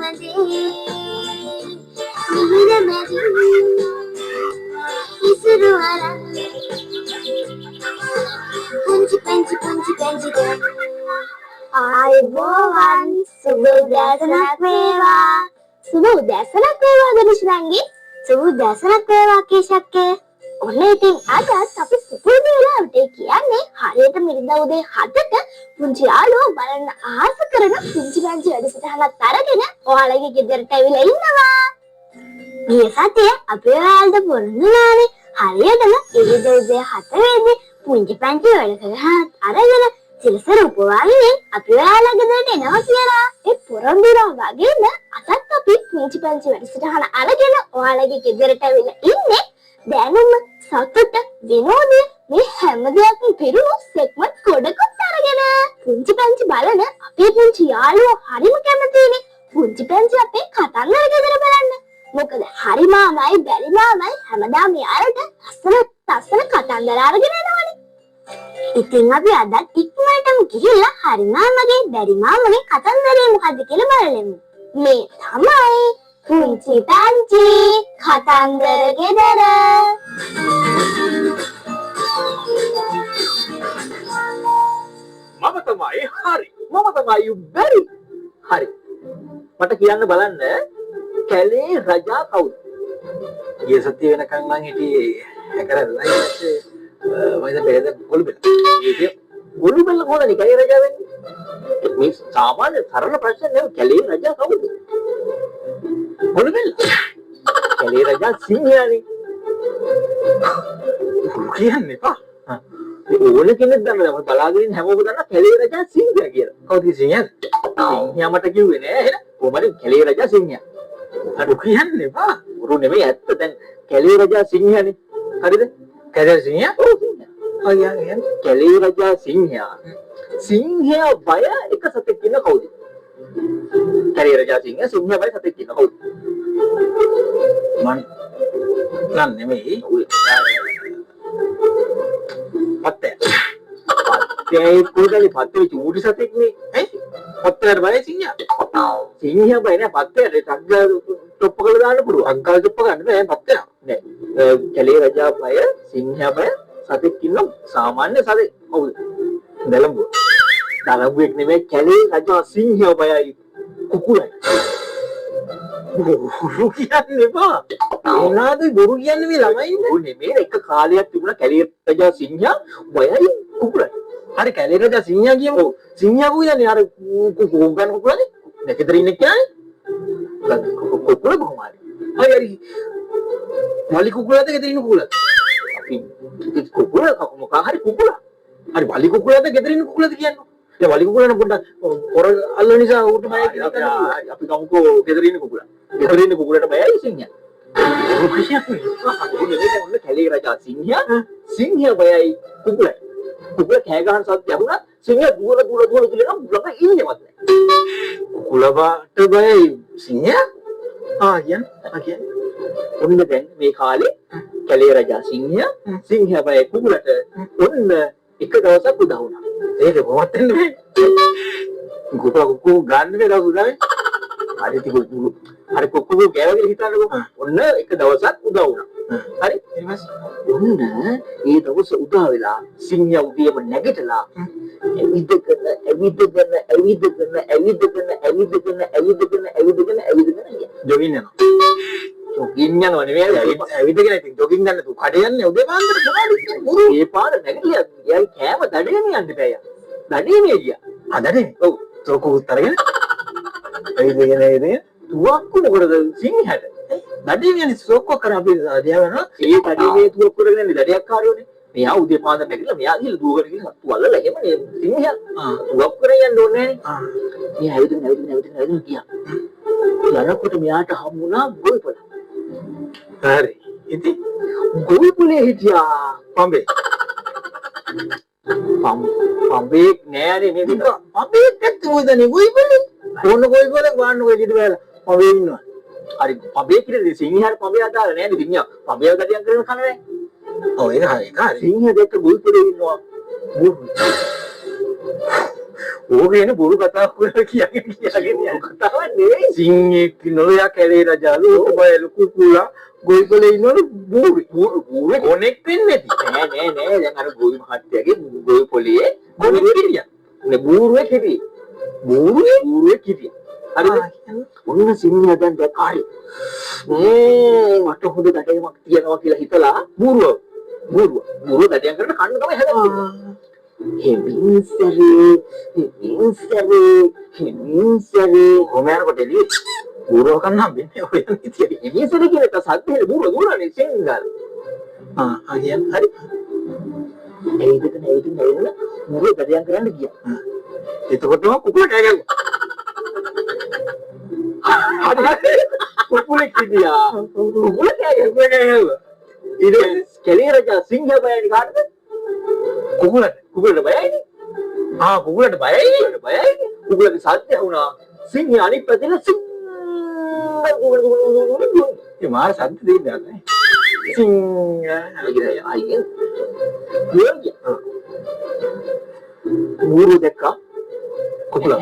මදේ මිහිර මැදින් ඉසුරු අරන් පුංචි පැංචි දන් ආයුබෝවන් සුබ උදෑසනක් වේවා සුබ උදෑසනක් වේවා දනිෂ්ණන්ගේ සුබ උදෑසනක් වේවා කේශක්කේ ඔන්න ඉතින් අදත් අපි සුපුරුදු වෙලාවට කියන්නේ හරියට මිරිදා උදේ 7ට පුංචි යාළුවෝ බලන්න ආස කරන පුංචි පැංචි වැඩසටහනක් අරගෙන ඔයාලගේ ගෙදරට ඇවිල්ලා ඉන්නවා. මේ සතිය අපි ඔයාලට පුරුදුනානේ හරියටම ඉරිදා උදේ 7 වෙද්දී පුංචි පැංචි වැඩසටහනක් අරගෙන සිරසර උපවාසයෙන් අපි ඔයාලා ගෙදරට එනවා කියලා. ඒ පුරුදුනා වගේම අදත් අපි පුංචි පැංචි වැඩසටහන අරගෙන ඔයාලගේ ගෙදරට ඇවිල්ලා ඉන්නේ. දැනුම සතුට විනෝදය මේ හැම දෙයක්ම පිරුණු සෙග්මන්ට් ගොඩකුත් අරගෙන පුංචි පැංචි බලන අපේ පුංචි යාළුවෝ හරිම කැමතිනේ පුංචි පැංචි අපේ කතන්දර ගෙදර බලන්න. මොකද හරි මාමයි බැරි මාමයි හැමදාම යාළුවට ලස්සන කතන්දර අරගෙන එනවනේ. ඉතින් අපි අදත් ඉක්මනටම ගිහිල්ලා හරි මාමගේ බැරි මාමගේ කතන්දරේ මොකද්ද කියලා බලමු. මේ තමයි පුංචි පැංචි කතන්දර ගෙදර. මම තමයි හරි. මම තමයි බැරි. හරි. මට කියන්න බලන්න කැලේ රජා කවුද? ගිය සතිය වෙනකන් මං හිටියේ හැකරලා ඊට වයිද බෙරද ගොළුබෙල්ල. ඒක ගොළුබෙල්ල කොහොමද කැලේ රජා වෙන්නේ? මේ සාමාන්‍ය සරල ප්‍රශ්න නෙවෙයි කැලේ රජා කවුද? ගොළුබෙල්ල. කැලේ රජා සිංහයානේ. කියන්නේ පා. ඕන කෙනෙක් දන්නවා මම බලාගෙන ඉන්න හැමෝම දන්නවා කැලේ රජා සිංහයා කියලා. කවුද සිංහයාද? සිංහයා මට කිව්වේ නෑ එහෙනම්. කොහමද කැලේ රජා සිංහයා? අර කියන්නේ පා. උරු නෙමෙයි ඇත්ත දැන් කැලේ රජා සිංහයානේ. හරිද? කැලේ සිංහයා? ඔව් සිංහයා. අයියා කැලේ රජා සිංහයා. සිංහයා බය එක සතෙක් ඉන්න කවුද? කැලේ රජා සිංහයා සිංහයා බය සතෙක් ඉන්න කවුද? මන් නන් නෙමෙයි. පත්තේ. පත්තේ කොහෙද පත්තේ චූටි සතෙක්නේ. පත්තේට බය සිංහයා. සිංහයා බය නෑ පත්තේට ටග්ගා ටොප් එකල දාන්න පුළුවන්. අංකල් ටොප් එක ගන්න බෑ පත්තේ නෑ. කැලේ රජා බය සිංහයා බය සතෙක් ඉන්න සාමාන්‍ය සතෙක් කවුද? දලඹුව. දලඹුවෙක් නෙමෙයි කැලේ රජා සිංහයා බයයි කුකුලයි. බොරු කියන්නේ බා. මොනවාද බොරු කියන්නේ මේ ළමයි ඉන්නේ? ඔන්නේ මේ එක කාලයක් තිබුණා කැලේ රජා සිංහයා බයයි කුකුලයි. හරි කැලේ රජා සිංහයා කියමු. සිංහයා කොහෙදන්නේ අර කුකුල් ගන්න කුකුලනේ? නැකතර ඉන්නේ කියන්නේ? කුකුල කොහොමද? හරි. වලි කුකුලද ගෙදර ඉන්න කුකුලද? අපි කුකුල මොකක් හරි කුකුල. හරි වලි කුකුලද ගෙදර ඉන්න කුකුලද කියන්නේ? ඒ වලි කුකුලන පොඩ්ඩක් පොර අල්ල නිසා ඌට බයයි කියලා අපි ගමුකෝ ගෙදර ඉන්න කුකුලා. ගෙදර ඉන්න කුකුලට බයයි සිංහයා. ඔන්න කැලේ රජා සිංහයා සිංහයා බයයි කුකුලයි. කුකුල කෑ ගහන සද්ද ඇහුණා සිංහයා දුවල කියලා ළඟ ඉන්නේවත් නැහැ. කුකුලවට බයයි සිංහයා කියන්නේ ඔන්න දැන් මේ කාලේ කැලේ රජා සිංහයා බයයි කුකුලට ඔන්න එක දවසක් උදා වුණා. ඒක කොහොමද වෙන්නේ? කුකුල ගන්න බෑ උදානේ. හරි තිබුණු. හරි කුකුල ගෑවගෙන හිටන්නකො. ඔන්න එක දවසක් උදා වුණා. හරි? ඔන්න ඒ දවස් උදා වෙලා සිංහයා උදේම නැගිටලා ඇවිදගෙන ජොගින් යනවා. ජොගින් යනවා නෙවෙයි ඇවිදගෙන ඉතින් ජොගින් යන්න තු කඩ යන්නේ උදේ පාන්දර මොනවද මුරු ඒ පාර නැගිටලා යයි කෑම දඩේම යන්න බෑ යා. දඩේමේ ගියා. දඩේ. ඔව්. තෝක උත්තරගෙන ඇවිදගෙන තුවක්කු මොකටද සිංහට? දඩේම යන්නේ සෝක්ක කර අපි දියාවනවා. ඒ දඩේමේ තුවක්කු කරගෙන ඉන්නේ දඩයක් කාරයෝනේ. මෙයා උදේ පාන්දර නැගිටලා මෙයා ගිහලා දුවගෙන ගිහලා සත්තු අල්ලලා එහෙම නේ සිංහයා. තුවක්කු කරගෙන යන්න ඕනේ නෑනේ. මෙයා ඇවිදගෙන ගියා. යනකොට මෙයාට හම්බුණා ගොවිපළ. හරි. ඉතින් ගොවිපළේ හිටියා පඹේ. පඹේ නෑනේ මේ විතර. පඹේ එක්ක මොකදනේ ගොවිපළේ? ඕන ගොවිපළේ ගාන්න කොහෙද බැලලා පඹේ ඉන්නවා. හරි පඹේ කියලා සිංහයාට පඹේ අදාළ නෑනේ සිංහයා. පඹේ ගතියක් කරන කන්නේ. ඔව් ඒක හරි. සිංහයා දෙක්ක ගොවිපළේ ඉන්නවා. ඕකේන බොරු කතාවක් කියන්නේ කතාවක් නෙවෙයි. සිංහෙක් නොයා කැලේ රජා ලෝක බයලු කුකුලා ගොයිපලේ ඉන්නවලු බූරු කොනෙක් වෙන්නේ නැති. නෑ දැන් අර ගොවි මහත්තයාගේ ගොවි පොලියේ කොනෙක් කිරියා. නේ බූරුවේ කිරියා. බූරුවේ කිරියා. හරිද? ඔන්න සිංහයා දැන් දැක්කාරි. මට හොඳ දඩයමක් තියනවා කියලා හිතලා බූරුව දඩයන් කරන කන්න තමයි හැදෙන්නේ. හිමින්සරේ කොමෑරකට එළියේ බූරුව කන්න හම්බෙන්නේ ඔය නිතිය. හිමින්සරේ කියන එක සද්දේ බූරුව දුරනේ සිංහල. අයියන් හරි. ඒකද බූරුව දඩයන් කරන්න ගියා. එතකොටම කුකුලා කෑ ගැහුවා. කුකුලෙක් කිව්වා. කුකුලා කෑ ගැහුවා. ඉතින් කැලේ රජා සිංහයා බයයි කාටද? කුකුලට බයයිනේ. කුකුලට බයයි. කුකුලගේ සද්ද ඇහුණා. සිංහයා අනිත් පැත්තේ ඒ මාර සද්ද දෙන්නේ නැහැ. සිංහයා අයියෙන් ගියා. බූරුව දැක්කා. කුකුලා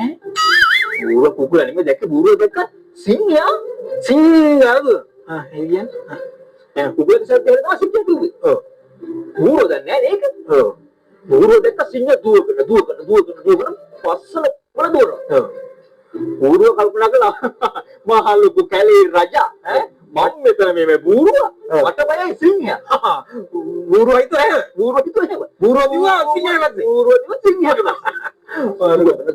නෙමෙයි දැක්කේ බූරුව දැක්කා. සිංහයාද? එළියන්. කුකුලගේ සද්ද ඇහුණා සිංහයා දුවේ. බූරුව දන්නේ නැහැ ඒක. බූරුව දැක්ක සිංහයා දුවගෙන පස්සල වල දුවනවා. බූරුව කල්පනා කළා මහා ලොකු කැලේ රජා මම මෙතන මේ බූරුව මට බයයි සිංහයා. බූරුව හිතුවා බූරුව දිවා සිංහයාට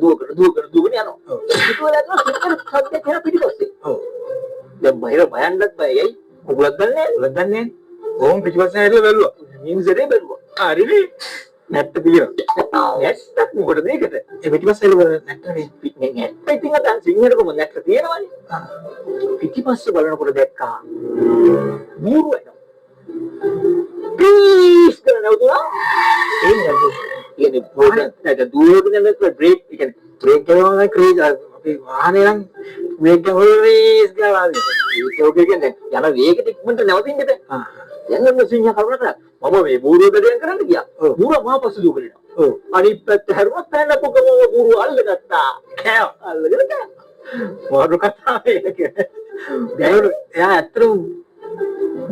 දුවගෙන යනවා. හිතුවලා සිංහයා සද්ද කියලා පිටිපස්සේ. දැන් බහිර බයන්නත් බයයි කුකුලක් දන්නේ ඕම් පිටිපස්සේ හැදලා බැලුවා. මිනිස්සුනේ බැලුවා. හරිනේ. නැත්ත පිළිවෙල. නැත්තක් මොකටද ඒකට? ඒ පිටිපස්සේ නැත්ත ඉතින් අද සිංහලට කොහොමද නැත්ත තියෙනවනේ. පිටිපස්සේ බලනකොට දැක්කා. බූරුව එනවා. පීස් කරන උදුනා. කියන්නේ පොඩක් දුවගෙන නැත්නම් බ්‍රේක් බ්‍රේක් කරනවා ක්‍රේජ් අපි වාහනේ නම් බ්‍රේක් ගහලා ගාවා. ඒක කියන්නේ යන වේගෙට ඉක්මනට නැවතින්නද? දැන් නම් සිංහයා කරුණා කරා. මම මේ බූරුව දඩයන් කරන්න ගියා. බූරුව මහා පස්සු දුවගෙන යනවා. අනිත් පැත්ත හැරුණා පැනපොකම බූරුව අල්ලගත්තා. අල්ලගෙන ගියා. මොකද කතාවේ ඒක. දැන් එයා ඇත්තටම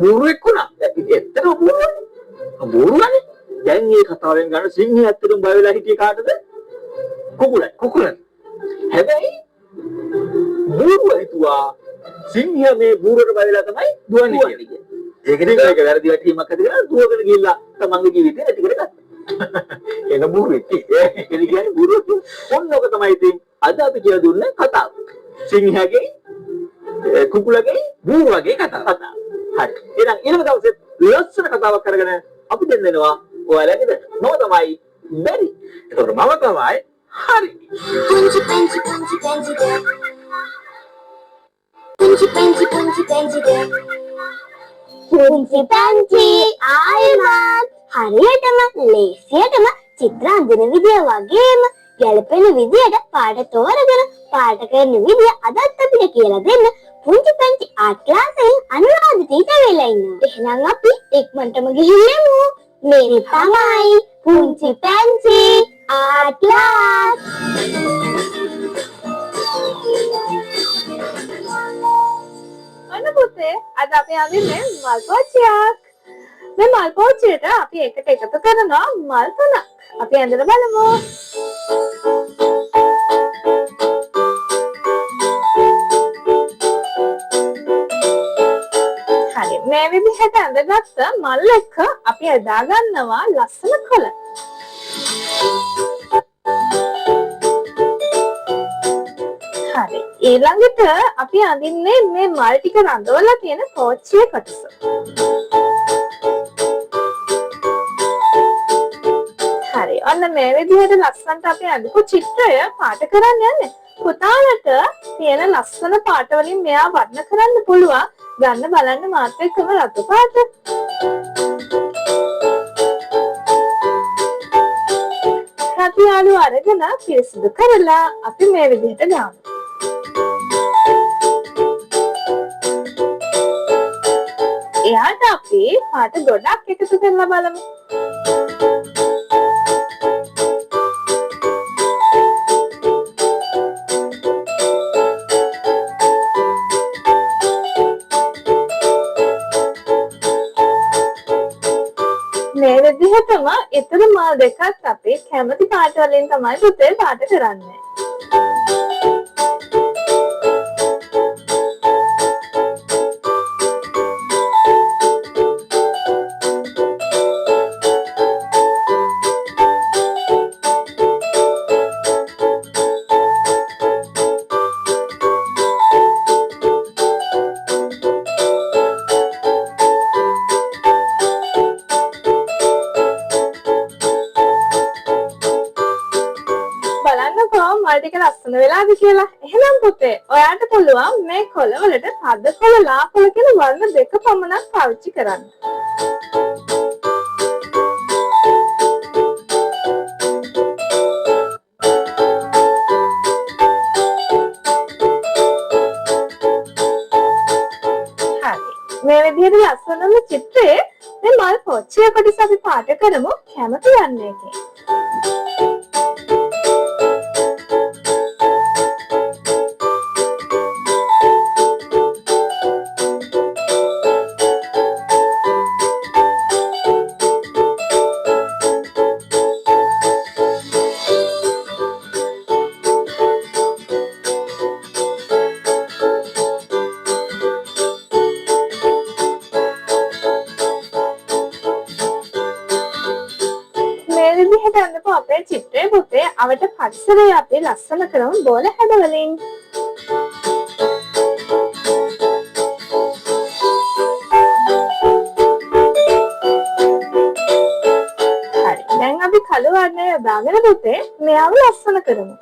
බූරුවෙක් වුණා. ඇත්තටම බූරුවනේ. දැන් මේ කතාවෙන් ගන්න සිංහයා ඇත්තටම බය වෙලා හිටියේ කාටද? කුකුලන්. හැබැයි බූරුව හිතුවා සිංහයා මේ බූරුවට බය වෙලා තමයි දුවන්නේ කියලා. ඒකනේ මේක වැරදි වැටීමක් ඇති කරලා දුවගෙන ගිහිල්ලා තමන්ගේ ජීවිතේ නැති කරගත්තා. එන බූරුවෙක්. ඒ කියන්නේ බූරුවෙක්. ඔන්නෝක තමයි ඉතින් අද අපි කියලා දුන්න කතාව. සිංහයාගේ කුකුලගේ බූරුවගේ කතාව. හරි. එහෙනම් ඊළඟ දවසේ ලස්සන කතාවක් අරගෙන අපි දෙන්නවා ඔයාලගේ නෝ තමයි බැරි. ඒතකොට මම තමයි හරි. පුංචි පුංචි ආයමත් හරියටම ලේසියටම චිත්‍ර අඳින විදිය වගේම ගැලපෙන විදියට පාට තෝරගෙන පාට කරන විදිය අදත් අපිට කියලා දෙන්න පුංචි පැංචි ආර්ට් ක්ලාස් එකෙන් අනුරාධ ටීචර් වෙලා ඉන්නවා. එහෙනම් අපි ඉක්මනටම ගිහිල්ලමු. මේ තමයි පුංචි පැංචි ආර්ට් ක්ලාස්. අන්න පුතේ අද අපි අඳින්නේ මල් පෝච්චියක්. මේ මල් පෝච්චියට අපි එකට එකතු කරනවා මල් තුනක්. අපි ඇඳලා බලමු. හරි මේ විදිහට ඇඳගත්ත මල් එක්ක අපි අදා ගන්නවා ලස්සන කොළ. හරි ඊළඟට අපි අඳින්නේ මේ මල් ටික රඳවලා තියෙන පෝච්චියේ කොටස. හරි ඔන්න මේ විදිහට ලස්සනට අපි අඳපු චිත්‍රය පාට කරන්න යන්නේ. පුතාලට තියෙන ලස්සන පාට වලින් මෙයා වර්ණ කරන්න පුළුවන්. ගන්න බලන්න මාත් එක්කම රතු පාට. රතු යාළු අරගෙන පිරිසිදු කරලා අපි මේ විදිහට දාමු. එයාට අපි පාට ගොඩක් එකතු කරලා බලමු. දෙකත් අපි කැමති පාට වලින් තමයි පුතේ පාට කරන්නේ. බලන්නකෝ මල් ටික ලස්සන වෙලාද කියලා. එහෙනම් පුතේ ඔයාට පුළුවන් මේ කොළ වලට තද කොළ ලා කොළ කියන වර්ණ දෙක පමණක් පාවිච්චි කරන්න. හරි. මේ විදිහට ලස්සනම චිත්‍රයේ මේ මල් පොච්චිය කොටස අපි පාට කරමු කැමති වර්ණයකින්. මේ විදිහට අඳපු අපේ චිත්‍රය පුතේ අවට පරිසරය අපි ලස්සන කරමු බෝල හැඩවලින්. හරි. දැන් අපි කළු වර්ණය යොදාගෙන පුතේ මෙයාව ලස්සන කරමු.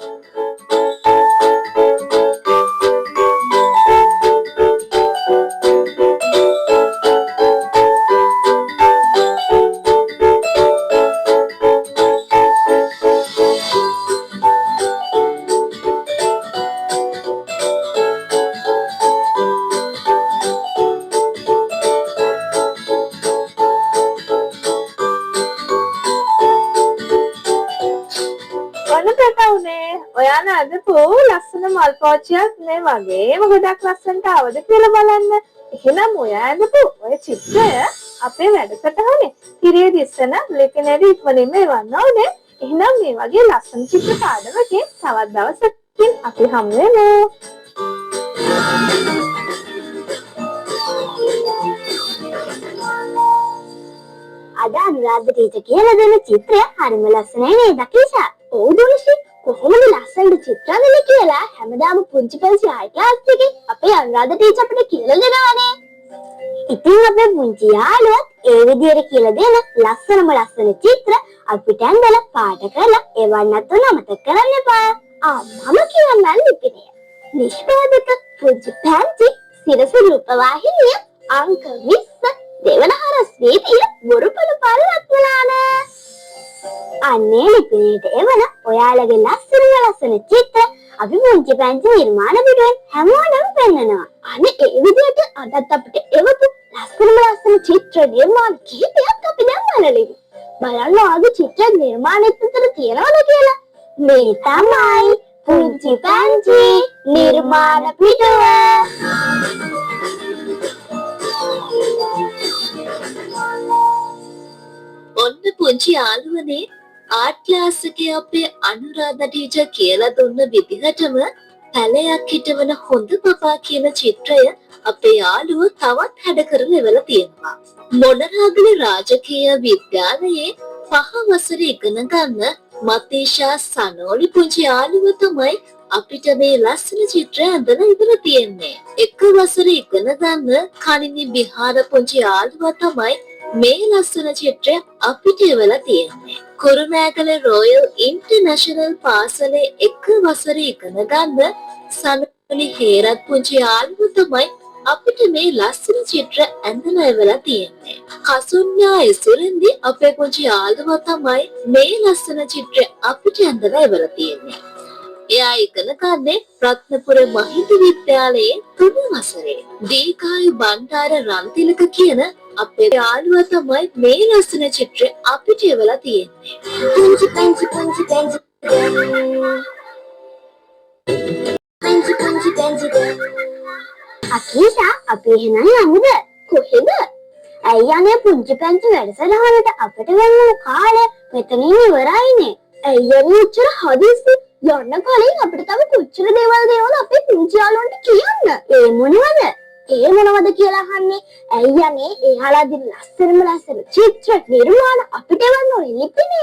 ඔයාලා අදපු ලස්සන මල් පෝච්චියක් මේ වගේම ගොඩක් ලස්සනට ආවද කියලා බලන්න. එහෙනම් ඔයා අදපු ඔය චිත්‍රය අපේ වැඩසටහනේ ඉරිය දිස්සන ලිපිනේදී ඉක්මනින්ම එවන්න ඕනේ. එහෙනම් මේ වගේ ලස්සන චිත්‍ර පාඩමකින් තවත් දවසකින් අපි හමු වෙමු. අද අනුරාධ ටීචර් කියලා දෙන චිත්‍රය හරිම ලස්සනයි නේද කීෂා? ඔව් දුනිෂි. කොහොමද ලස්සනට චිත්‍ර අඳින්නේ කියලා හැමදාම පුංචි පුංචි ආයි ක්ලාස් එකේ අපේ අනුරාධ ටීචර් අපිට කියලා දෙනවානේ. ඉතින් අපේ පුංචි යාළුවෝ ඒ විදිහට කියලා දෙන ලස්සන චිත්‍ර අපිට ඇඳලා පාට කරලා එවන්නත් නමතක කරන්න එපා. මම කියන්නම් ලිපිනය. නිෂ්පාදක පුංචි පැන්චි සිරස රූපවාහිනිය අංක 20 දෙවනහර ස්වීතිය වරුපල පාර රත්නලාන. අන්නේ ලිපිනයට එවන ඔයාලගේ ලස්සන චිත්‍ර අපි පුංචි පැන්චි නිර්මාණ පිටුවෙන් හැමෝටම පෙන්නනවා. අනේ ඒ විදිහට අදත් අපිට එවපු ලස්සන චිත්‍ර නිර්මාණ කීපයක් අපි දැන් බලමු. බලන්න ආගේ චිත්‍ර නිර්මාණෙත් විතර තියනවද කියලා. මේ තමයි පුංචි පැන්චි නිර්මාණ පිටුව. ඔන්න පුංචි යාළුවනේ ආර්ට් ක්ලාස් එකේ අපේ අනුරාධ ටීචර් කියලා දුන්න විදිහටම පැලයක් හිටවන හොඳ පපා කියන චිත්‍රය අපේ යාළුව තවත් හැඩ කරලා ඉවලා තියෙනවා. මොනරාගල රාජකීය විද්‍යාලයේ 5 වසරේ ඉගෙන ගන්න මතීෂා සනෝලි පුංචි යාළුව තමයි අපිට මේ ලස්සන චිත්‍රය ඇඳලා ඉවලා තියෙන්නේ. 1 වසරේ ඉගෙන ගන්න කනිනි බිහාර පුංචි යාළුවා තමයි මේ ලස්සන චිත්‍රය අපිට එවලා තියෙන්නේ. කුරුණෑගල රොයල් ඉන්ටර්නැෂනල් පාසලේ 1 වසරේ ඉගෙන ගන්න සනෝලි හේරත් පුංචි යාළුව තමයි අපිට මේ ලස්සන චිත්‍ර ඇඳලා එවලා තියෙන්නේ. කසුන්‍යා ඉසුරෙන්දි අපේ පුංචි යාළුවා තමයි මේ ලස්සන චිත්‍රය අපිට ඇඳලා එවලා තියෙන්නේ. එයා ඉගෙන ගන්නේ රත්නපුර මහින්ද විද්‍යාලයේ 3 වසරේ. දීකායු බණ්ඩාර රන්තිලක කියන අපේ යාළුවා තමයි මේ ලස්සන චිත්‍රය අපිට එවලා තියෙන්නේ. පුංචි පැන්චි අකීෂා අපි එහෙනම් යමුද? කොහෙද? ඇයි අනේ පුංචි පැංචි වැඩසටහනට අපිට වෙන කාලය මෙතනින් ඉවරයිනේ. ඇයි අනේ උච්චර හදිස්සි යන්න කලින් අපිට තව කොච්චර දේවල් අපේ පුංචි යාළුවන්ට කියන්න. ඒ මොනවද කියලා අහන්නේ. ඇයි අනේ එයාලාගේ ලස්සන චිත්‍ර නිර්මාණ අපිට වන්න ඔය ලිපිනය.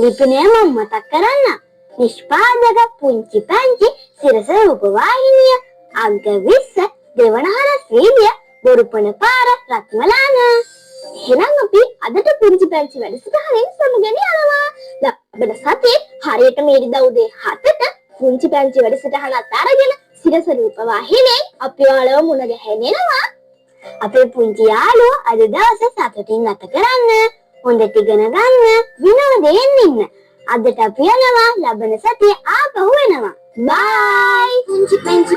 ලිපිනය මම මතක් කරන්න. නිෂ්පාදක පුංචි පැංචි සිරස රූපවාහිනිය. අංක 20 දෙවනහර ශ්‍රීවිය බොරුපන පාර රත්මලාන. එහෙනම් අපි අදට පුංචි පැංචි වැඩසටහනින් සමුගෙන යනවා. ලබන සතියේ හරියටම ඉරිදා උදේ 7ට පුංචි පැංචි වැඩසටහනත් අරගෙන සිරස රූපවාහිනියෙන් අපි ඔයාලව මුණ ගැහෙනවා. අපේ පුංචි යාළුවෝ අද දවසේ සතුටින් ගත කරන්න, හොඳට ඉගෙන ගන්න, විනෝදයෙන් ඉන්න. අදට අපි යනවා. ලබන සතියේ ආපහු එනවා. බයි. පුංචි පැංචි